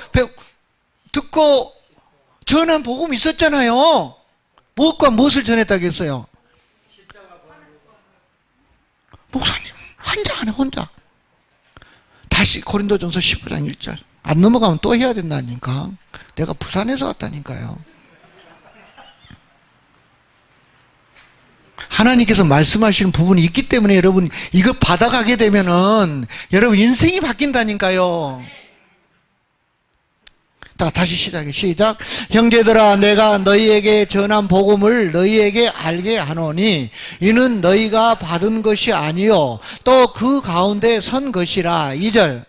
S1: 전한 복음이 있었잖아요. 무엇과 무엇을 전했다겠어요? 목사님 혼자 하네 혼자. 다시 고린도전서 15장 1절 안 넘어가면 또 해야 된다니까. 내가 부산에서 왔다니까요. 하나님께서 말씀하시는 부분이 있기 때문에 여러분 이거 받아가게 되면은 여러분 인생이 바뀐다니까요. 다시 시작해. 시작. 형제들아, 내가 너희에게 전한 복음을 너희에게 알게 하노니 이는 너희가 받은 것이 아니요 또 그 가운데 선 것이라. 2절.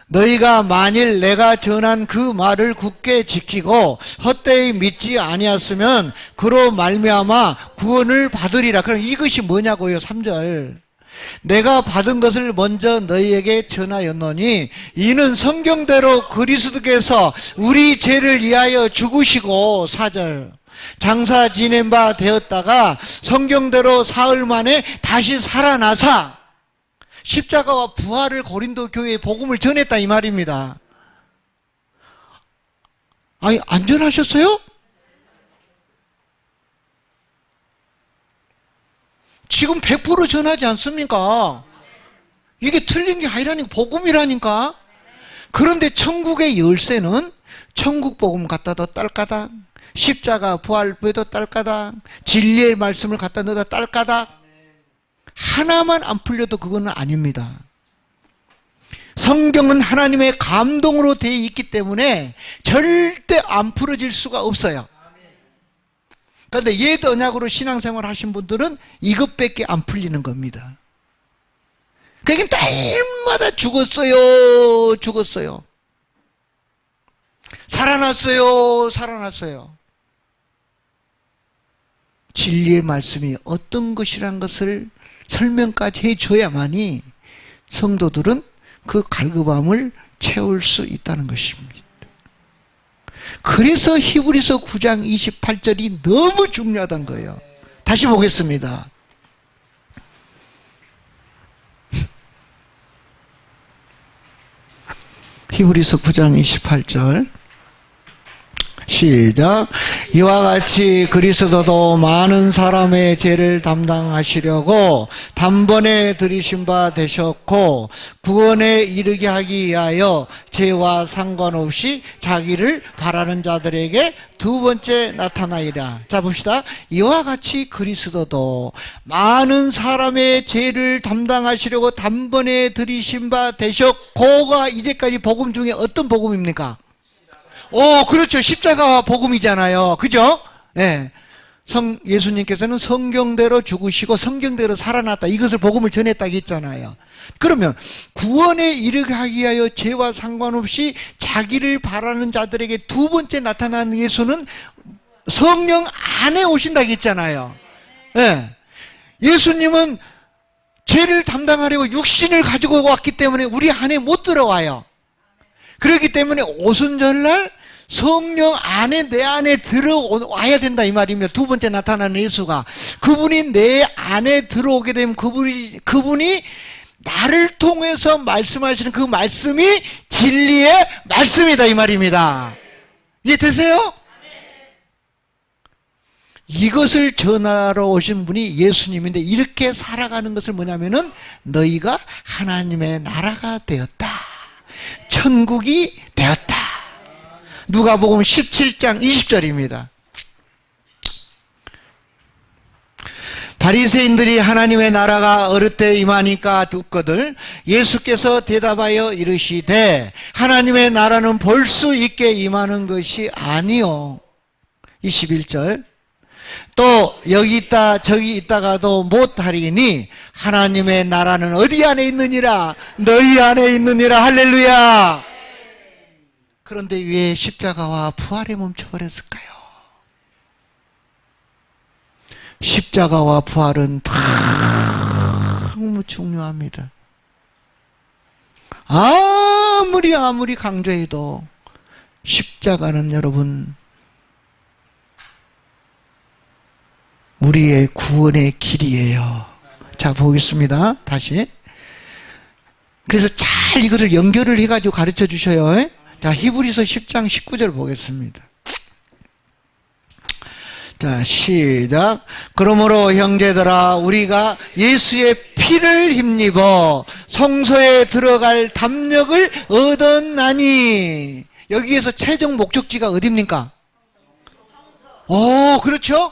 S1: 너희가 만일 내가 전한 그 말을 굳게 지키고 헛되이 믿지 아니었으면 그로 말미암아 구원을 받으리라. 그럼 이것이 뭐냐고요? 3절. 내가 받은 것을 먼저 너희에게 전하였노니 이는 성경대로 그리스도께서 우리 죄를 위하여 죽으시고. 4절. 장사 지낸 바 되었다가 성경대로 사흘 만에 다시 살아나사 십자가와 부활을 고린도 교회에 복음을 전했다 이 말입니다. 아니, 안 전하셨어요? 지금 100% 전하지 않습니까? 이게 틀린 게 아니라니까, 복음이라니까. 그런데 천국의 열쇠는 천국 복음 갖다도 딸까닥, 십자가 부활부에도 딸까닥, 진리의 말씀을 갖다 넣어다 딸까닥. 하나만 안 풀려도 그거는 아닙니다. 성경은 하나님의 감동으로 되어 있기 때문에 절대 안 풀어질 수가 없어요. 그런데 옛 언약으로 신앙생활 하신 분들은 이것밖에 안 풀리는 겁니다. 그러니까 날마다 죽었어요, 죽었어요. 살아났어요, 살아났어요. 진리의 말씀이 어떤 것이란 것을 설명까지 해줘야만이 성도들은 그 갈급함을 채울 수 있다는 것입니다. 그래서 히브리서 9장 28절이 너무 중요하다는 거예요. 다시 보겠습니다. 히브리서 9장 28절 시작. 이와 같이 그리스도도 많은 사람의 죄를 담당하시려고 단번에 들이신 바 되셨고 구원에 이르게 하기 위하여 죄와 상관없이 자기를 바라는 자들에게 두 번째 나타나리라. 자 봅시다. 이와 같이 그리스도도 많은 사람의 죄를 담당하시려고 단번에 들이신 바 되셨고가 이제까지 복음 중에 어떤 복음입니까? 그렇죠. 십자가와 복음이잖아요. 그죠? 네. 예수님께서는 성경대로 죽으시고 성경대로 살아났다. 이것을 복음을 전했다고 했잖아요. 그러면 구원에 이르게 하기 위하여 죄와 상관없이 자기를 바라는 자들에게 두 번째 나타난 예수는 성령 안에 오신다고 했잖아요. 네. 예수님은 죄를 담당하려고 육신을 가지고 왔기 때문에 우리 안에 못 들어와요. 그렇기 때문에 오순절날 성령 안에 내 안에 들어와야 된다 이 말입니다. 두 번째 나타나는 예수가 그분이 내 안에 들어오게 되면 그분이 나를 통해서 말씀하시는 그 말씀이 진리의 말씀이다 이 말입니다. 이해되세요? 이것을 전하러 오신 분이 예수님인데 이렇게 살아가는 것을 뭐냐면은 너희가 하나님의 나라가 되었다. 천국이 되었다. 누가복음 17장 20절입니다. 바리새인들이 하나님의 나라가 어릇되 임하니까 듣거들 예수께서 대답하여 이르시되 하나님의 나라는 볼 수 있게 임하는 것이 아니요. 21절. 또 여기 있다 저기 있다가도 못하리니 하나님의 나라는 어디 안에 있느니라? 너희 안에 있느니라. 할렐루야. 그런데 왜 십자가와 부활에 멈춰버렸을까요? 십자가와 부활은 너무 중요합니다. 아무리 강조해도 십자가는 여러분 우리의 구원의 길이에요. 자 보겠습니다. 다시. 그래서 잘 이거를 연결을 해가지고 가르쳐 주셔요. 자 히브리서 10장 19절 보겠습니다. 자 시작. 그러므로 형제들아 우리가 예수의 피를 힘입어 성소에 들어갈 담력을 얻었나니. 여기에서 최종 목적지가 어디입니까? 그렇죠.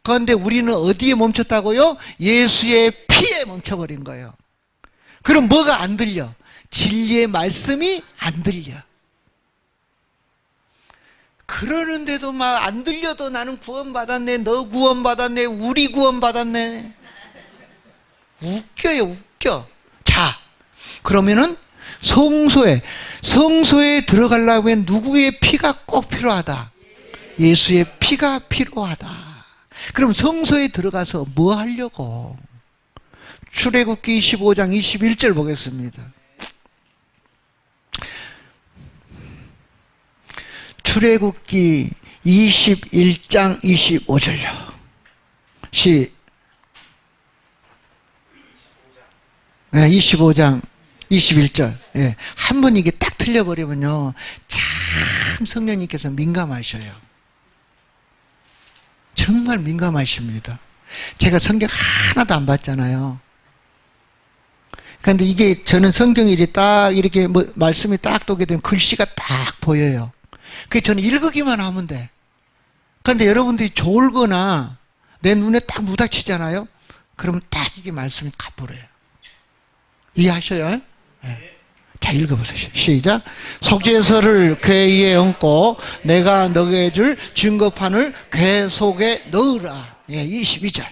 S1: 그런데 우리는 어디에 멈췄다고요? 예수의 피에 멈춰버린 거예요. 그럼 뭐가 안 들려? 진리의 말씀이 안 들려. 그러는데도 막 안 들려도 나는 구원받았네, 너 구원받았네, 우리 구원받았네. 웃겨요, 웃겨. 자, 그러면은 성소에 들어가려면 누구의 피가 꼭 필요하다? 예수의 피가 필요하다. 그럼 성소에 들어가서 뭐 하려고? 출애굽기 25장 21절 보겠습니다. 출애굽기 21장 25절요. 25장 21절. 예. 한 번 이게 딱 틀려버리면요, 참 성령님께서 민감하셔요. 정말 민감하십니다. 제가 성경 하나도 안 봤잖아요. 그런데 이게 저는 성경이 딱 이렇게 뭐 말씀이 딱 도게 되면 글씨가 딱 보여요. 그게 저는 읽기만 하면 돼. 그런데 여러분들이 졸거나 내 눈에 딱 무닥치잖아요. 그러면 딱 이게 말씀이 가버려요. 이해하셔요? 네. 자, 읽어보세요. 시작. 속죄서를 궤 위에 얹고 내가 너게 줄 증거판을 궤 속에 넣으라. 예, 22절.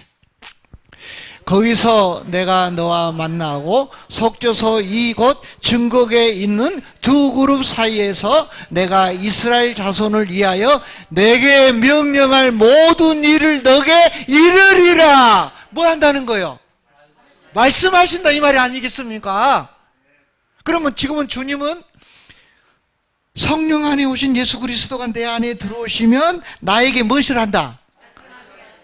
S1: 거기서 내가 너와 만나고 속죄소 이곳 증거궤에 있는 두 그룹 사이에서 내가 이스라엘 자손을 위하여 내게 명령할 모든 일을 너게 이르리라. 뭐 한다는 거예요? 말씀하신다 이 말이 아니겠습니까? 그러면 지금은 주님은 성령 안에 오신 예수 그리스도가 내 안에 들어오시면 나에게 무엇을 한다?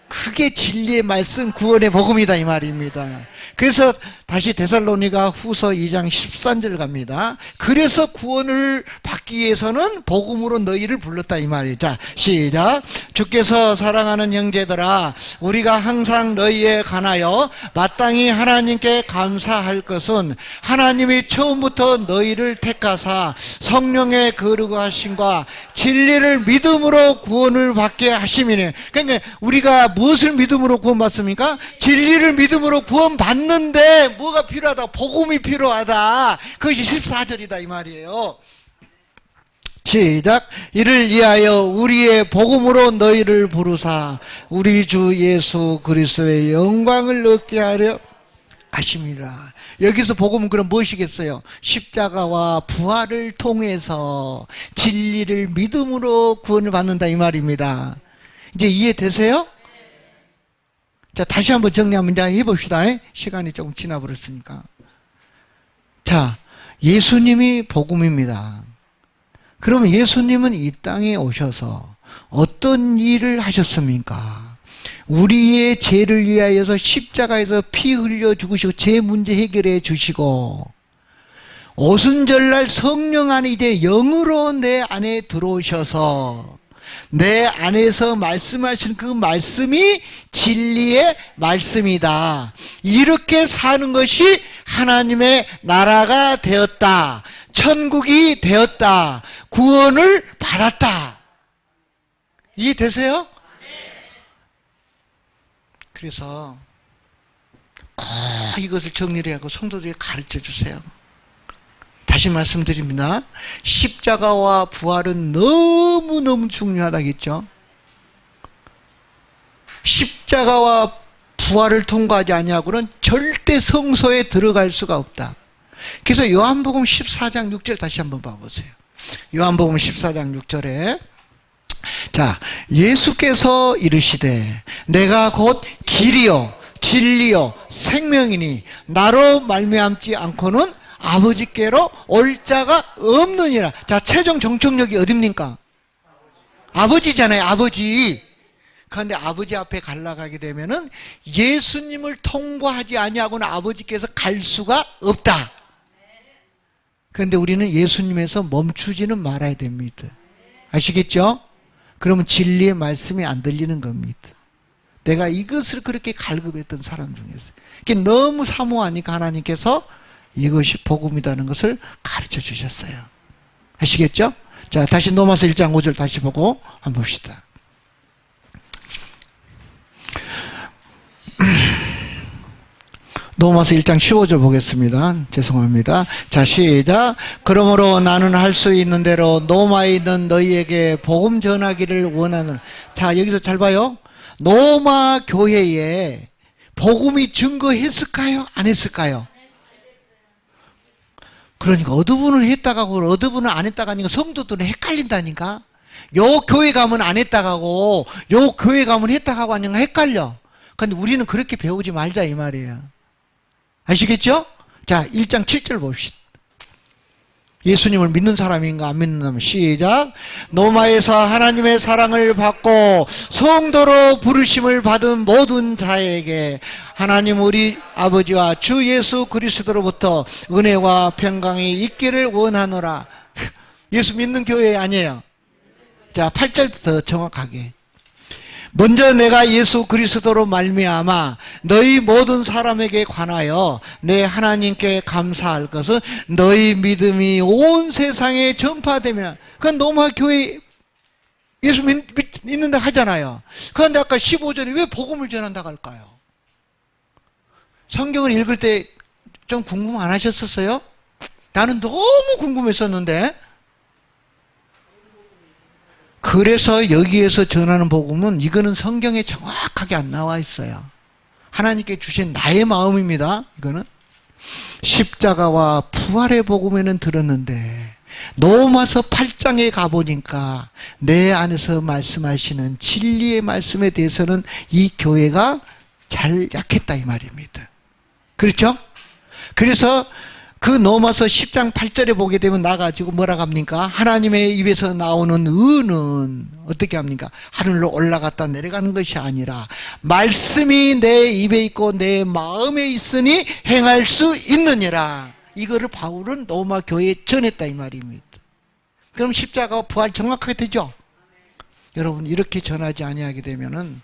S1: 그게 진리의 말씀, 구원의 복음이다 이 말입니다. 그래서 다시 데살로니가 후서 2장 13절 갑니다. 그래서 구원을 받기 위해서는 복음으로 너희를 불렀다 이 말이에요. 자, 시작. 주께서 사랑하는 형제들아, 우리가 항상 너희에 관하여 마땅히 하나님께 감사할 것은 하나님이 처음부터 너희를 택하사 성령의 거룩하심과 진리를 믿음으로 구원을 받게 하심이네. 그러니까 우리가 무엇을 믿음으로 구원받습니까? 진리를 믿음으로 구원받는데 뭐가 필요하다? 복음이 필요하다. 그것이 14절이다 이 말이에요. 시작. 이를 위하여 우리의 복음으로 너희를 부르사 우리 주 예수 그리스도의 영광을 얻게 하려 하심이라. 여기서 복음은 그럼 무엇이겠어요? 십자가와 부활을 통해서 진리를 믿음으로 구원을 받는다 이 말입니다. 이제 이해되세요? 자, 다시 한번 정리 한번 해봅시다. 시간이 조금 지나버렸으니까. 자, 예수님이 복음입니다. 그러면 예수님은 이 땅에 오셔서 어떤 일을 하셨습니까? 우리의 죄를 위하여서 십자가에서 피 흘려 죽으시고 죄 문제 해결해 주시고 오순절날 성령 안에 이제 영으로 내 안에 들어오셔서 내 안에서 말씀하신 그 말씀이 진리의 말씀이다. 이렇게 사는 것이 하나님의 나라가 되었다. 천국이 되었다. 구원을 받았다. 이해되세요? 그래서 꼭 이것을 정리를 하고 성도들에게 가르쳐 주세요. 다시 말씀드립니다. 십자가와 부활은 너무너무 중요하다겠죠. 십자가와 부활을 통과하지 아니하고는 절대 성소에 들어갈 수가 없다. 그래서 요한복음 14장 6절 다시 한번 봐보세요. 요한복음 14장 6절에 자, 예수께서 이르시되 내가 곧 길이요 진리요 생명이니 나로 말미암지 않고는 아버지께로 올 자가 없느니라. 자, 최종 정착역이 어딥니까? 아버지잖아요, 아버지. 그런데 아버지 앞에 갈라가게 되면은 예수님을 통과하지 아니하고는 아버지께서 갈 수가 없다. 그런데 우리는 예수님에서 멈추지는 말아야 됩니다. 아시겠죠? 그러면 진리의 말씀이 안 들리는 겁니다. 내가 이것을 그렇게 갈급했던 사람 중에서 너무 사모하니까 하나님께서 이것이 복음이라는 것을 가르쳐 주셨어요. 아시겠죠? 자, 다시 로마서 1장 5절 다시 보고 한번 봅시다. 로마서 1장 15절 보겠습니다. 죄송합니다. 자, 시작. 그러므로 나는 할 수 있는 대로 노마에 있는 너희에게 복음 전하기를 원하는. 자, 여기서 잘 봐요. 노마 교회에 복음이 증거했을까요? 안 했을까요? 그러니까 어느 분은 했다가 하고 어느 분은 안 했다가 하니까 성도들은 헷갈린다니까. 요 교회 가면 안 했다가 하고 요 교회 가면 했다가 하고 하니까 헷갈려. 근데 우리는 그렇게 배우지 말자 이 말이에요. 아시겠죠? 자, 1장 7절 봅시다. 예수님을 믿는 사람인가 안 믿는 사람. 시작. 노마에서 하나님의 사랑을 받고 성도로 부르심을 받은 모든 자에게 하나님 우리 아버지와 주 예수 그리스도로부터 은혜와 평강이 있기를 원하노라. 예수 믿는 교회 아니에요. 자, 8절 더 정확하게. 먼저 내가 예수 그리스도로 말미암아 너희 모든 사람에게 관하여 내 하나님께 감사할 것은 너희 믿음이 온 세상에 전파되면. 그건 노마 교회 예수 믿는다 하잖아요. 그런데 아까 15절에 왜 복음을 전한다고 할까요? 성경을 읽을 때 좀 궁금 안 하셨었어요? 나는 너무 궁금했었는데. 그래서 여기에서 전하는 복음은 이거는 성경에 정확하게 안 나와 있어요. 하나님께 주신 나의 마음입니다. 이거는 십자가와 부활의 복음에는 들었는데 로마서 8장에 가보니까 내 안에서 말씀하시는 진리의 말씀에 대해서는 이 교회가 잘 약했다 이 말입니다. 그렇죠? 그래서 그 로마서 10장 8절에 보게 되면 나가지고 뭐라고 합니까? 하나님의 입에서 나오는 의는 어떻게 합니까? 하늘로 올라갔다 내려가는 것이 아니라 말씀이 내 입에 있고 내 마음에 있으니 행할 수 있느니라. 이거를 바울은 로마 교회에 전했다 이 말입니다. 그럼 십자가와 부활 정확하게 되죠? 여러분 이렇게 전하지 아니하게 되면은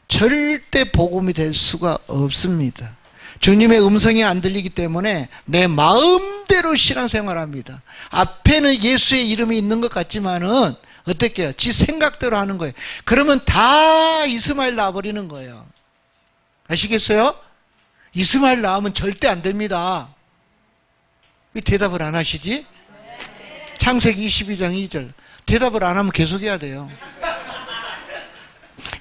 S1: 절대 복음이 될 수가 없습니다. 주님의 음성이 안 들리기 때문에 내 마음대로 신앙생활합니다. 앞에는 예수의 이름이 있는 것 같지만은 어떻게 해요? 지 생각대로 하는 거예요. 그러면 다 이스마엘 나와버리는 거예요. 아시겠어요? 이스마엘 나오면 절대 안 됩니다. 왜 대답을 안 하시지? 창세기 22장 2절 대답을 안 하면 계속해야 돼요.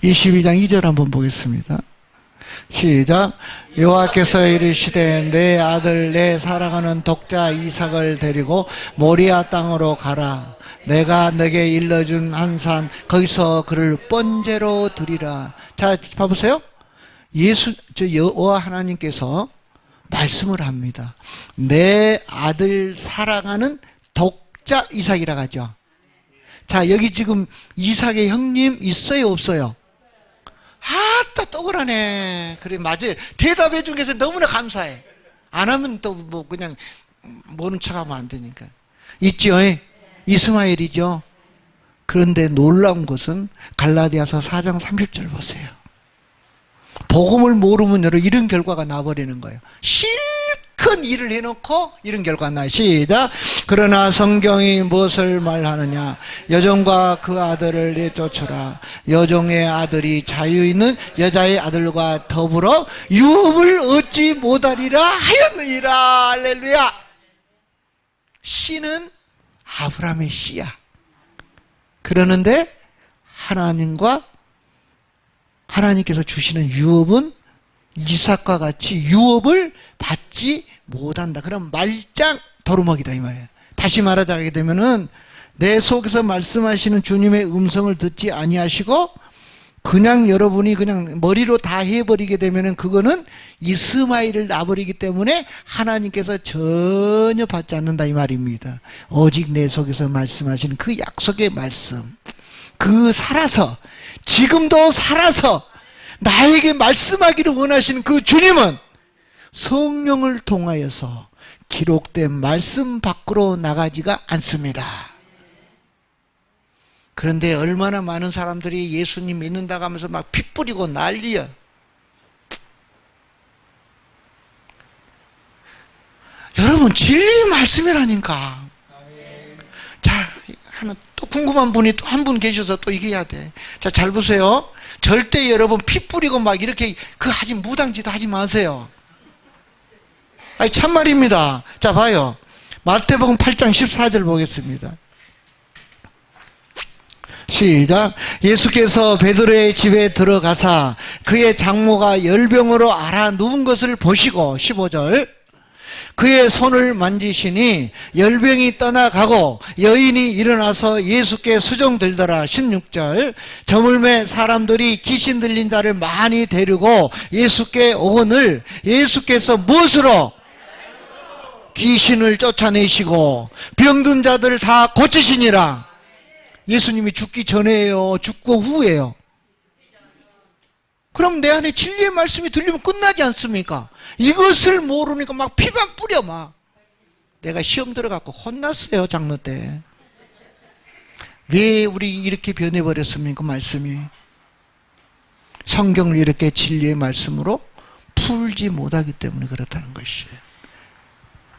S1: 22장 2절 한번 보겠습니다. 시작. 여호와께서 이르시되 내 아들 내 사랑하는 독자 이삭을 데리고 모리아 땅으로 가라. 내가 너에게 일러준 한 산 거기서 그를 번제로 드리라. 자, 봐보세요. 여호와 하나님께서 말씀을 합니다. 내 아들 사랑하는 독자 이삭이라고 하죠. 자, 여기 지금 이삭의 형님 있어요 없어요? 아따 똑그러네. 그래 맞아요. 대답해 준 것에 너무나 감사해. 안 하면 또 뭐 그냥 모른 척하면 안 되니까. 있지요. 이스마엘이죠. 그런데 놀라운 것은 갈라디아서 4장 30절 보세요. 복음을 모르면 여러분 이런 결과가 나버리는 거예요. 실컷 일을 해놓고 이런 결과가 나요. 시작. 그러나 성경이 무엇을 말하느냐? 여종과 그 아들을 내쫓으라. 여종의 아들이 자유 있는 여자의 아들과 더불어 유업을 얻지 못하리라 하였느니라. 할렐루야. 씨는 아브라함의 씨야. 그러는데 하나님께서 주시는 유업은 이삭과 같이 유업을 받지 못한다. 그럼 말짱 도루묵이다 이 말이에요. 다시 말하자게 되면은 내 속에서 말씀하시는 주님의 음성을 듣지 아니하시고 그냥 여러분이 그냥 머리로 다 해버리게 되면은 그거는 이스마엘을 놔버리기 때문에 하나님께서 전혀 받지 않는다 이 말입니다. 오직 내 속에서 말씀하시는 그 약속의 말씀, 그 살아서 지금도 살아서 나에게 말씀하기를 원하시는 그 주님은 성령을 통하여서 기록된 말씀 밖으로 나가지가 않습니다. 그런데 얼마나 많은 사람들이 예수님 믿는다고 하면서 막 피 뿌리고 난리야. 여러분 진리 말씀이라니까. 자, 하나 또 궁금한 분이 또 한 분 계셔서 또 이게 해야 돼. 자, 잘 보세요. 절대 여러분 피 뿌리고 막 이렇게 하지 무당짓 하지 마세요. 아니 참말입니다. 자 봐요. 마태복음 8장 14절 보겠습니다. 시작. 예수께서 베드로의 집에 들어가사 그의 장모가 열병으로 앓아 누운 것을 보시고 15절 그의 손을 만지시니 열병이 떠나가고 여인이 일어나서 예수께 수종들더라. 16절 저물매 사람들이 귀신 들린 자를 많이 데리고 예수께 오거늘 예수께서 무엇으로? 귀신을 쫓아내시고 병든 자들을 다 고치시니라. 예수님이 죽기 전에요? 죽고 후에요? 그럼 내 안에 진리의 말씀이 들리면 끝나지 않습니까? 이것을 모르니까 막 피만 뿌려 막. 내가 시험 들어갖고 혼났어요 장로 때. 왜 우리 이렇게 변해버렸습니까? 말씀이 성경을 이렇게 진리의 말씀으로 풀지 못하기 때문에 그렇다는 것이에요.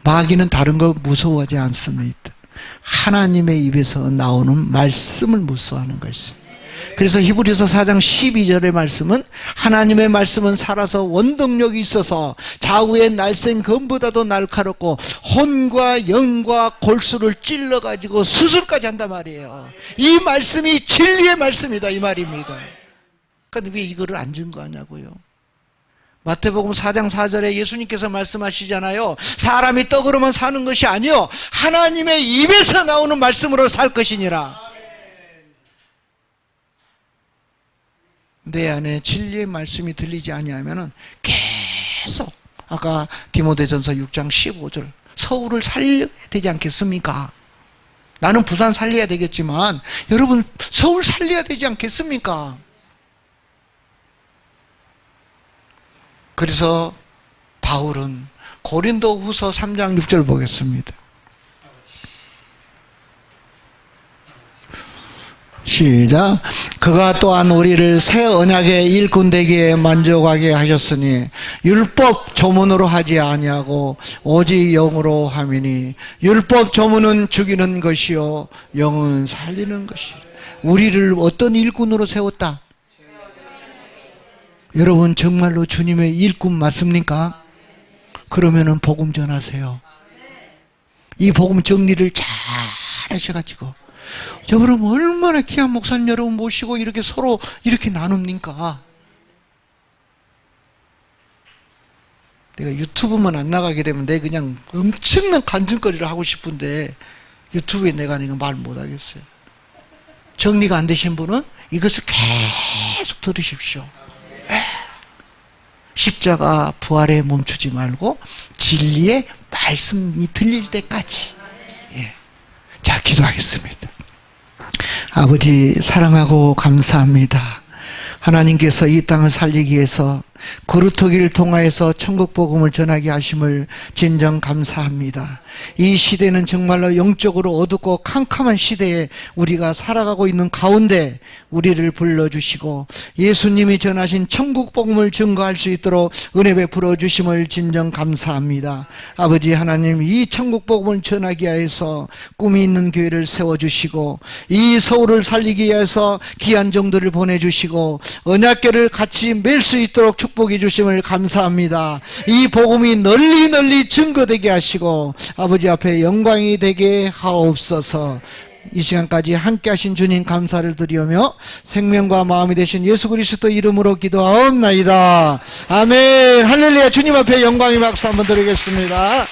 S1: 마귀는 다른 거 무서워하지 않습니다. 하나님의 입에서 나오는 말씀을 무서워하는 것입니다. 그래서 히브리서 4장 12절의 말씀은 하나님의 말씀은 살아서 원동력이 있어서 좌우의 날쌘 검보다도 날카롭고 혼과 영과 골수를 찔러가지고 수술까지 한단 말이에요. 이 말씀이 진리의 말씀이다 이 말입니다. 그런데 왜 이거를 안 증거하냐고요. 마태복음 4장 4절에 예수님께서 말씀하시잖아요. 사람이 떡으로만 사는 것이 아니요 하나님의 입에서 나오는 말씀으로 살 것이니라. 내 안에 진리의 말씀이 들리지 아니하면은 계속 아까 디모데전서 6장 15절 서울을 살려야 되지 않겠습니까? 나는 부산 살려야 되겠지만 여러분 서울 살려야 되지 않겠습니까? 그래서 바울은 고린도후서 3장 6절 보겠습니다. 시작. 그가 또한 우리를 새 언약의 일꾼 되기에 만족하게 하셨으니 율법 조문으로 하지 아니하고 오직 영으로 함이니 율법 조문은 죽이는 것이요 영은 살리는 것이라. 우리를 어떤 일꾼으로 세웠다? 여러분 정말로 주님의 일꾼 맞습니까? 그러면은 복음 전하세요. 이 복음 정리를 잘 하셔가지고 여러분 얼마나 귀한 목사님 여러분 모시고 이렇게 서로 이렇게 나눕니까? 내가 유튜브만 안 나가게 되면 내 그냥 엄청난 간증거리를 하고 싶은데 유튜브에 내가 말 못하겠어요. 정리가 안 되신 분은 이것을 계속 들으십시오. 십자가 부활에 멈추지 말고 진리의 말씀이 들릴 때까지. 자, 기도하겠습니다. 아버지 사랑하고 감사합니다. 하나님께서 이 땅을 살리기 위해서 거루터기를 통하여서 천국 복음을 전하게 하심을 진정 감사합니다. 이 시대는 정말로 영적으로 어둡고 캄캄한 시대에 우리가 살아가고 있는 가운데 우리를 불러주시고 예수님이 전하신 천국 복음을 증거할 수 있도록 은혜 베풀어 주심을 진정 감사합니다. 아버지 하나님, 이 천국 복음을 전하기 위해서 꿈이 있는 교회를 세워주시고 이 서울을 살리기 위해서 귀한 종들을 보내주시고 언약궤를 같이 맬 수 있도록 축복해 주심을 감사합니다. 이 복음이 널리 널리 증거되게 하시고 아버지 앞에 영광이 되게 하옵소서. 이 시간까지 함께 하신 주님 감사를 드리며 생명과 마음이 되신 예수 그리스도 이름으로 기도하옵나이다. 아멘. 할렐루야. 주님 앞에 영광의 박수 한번 드리겠습니다.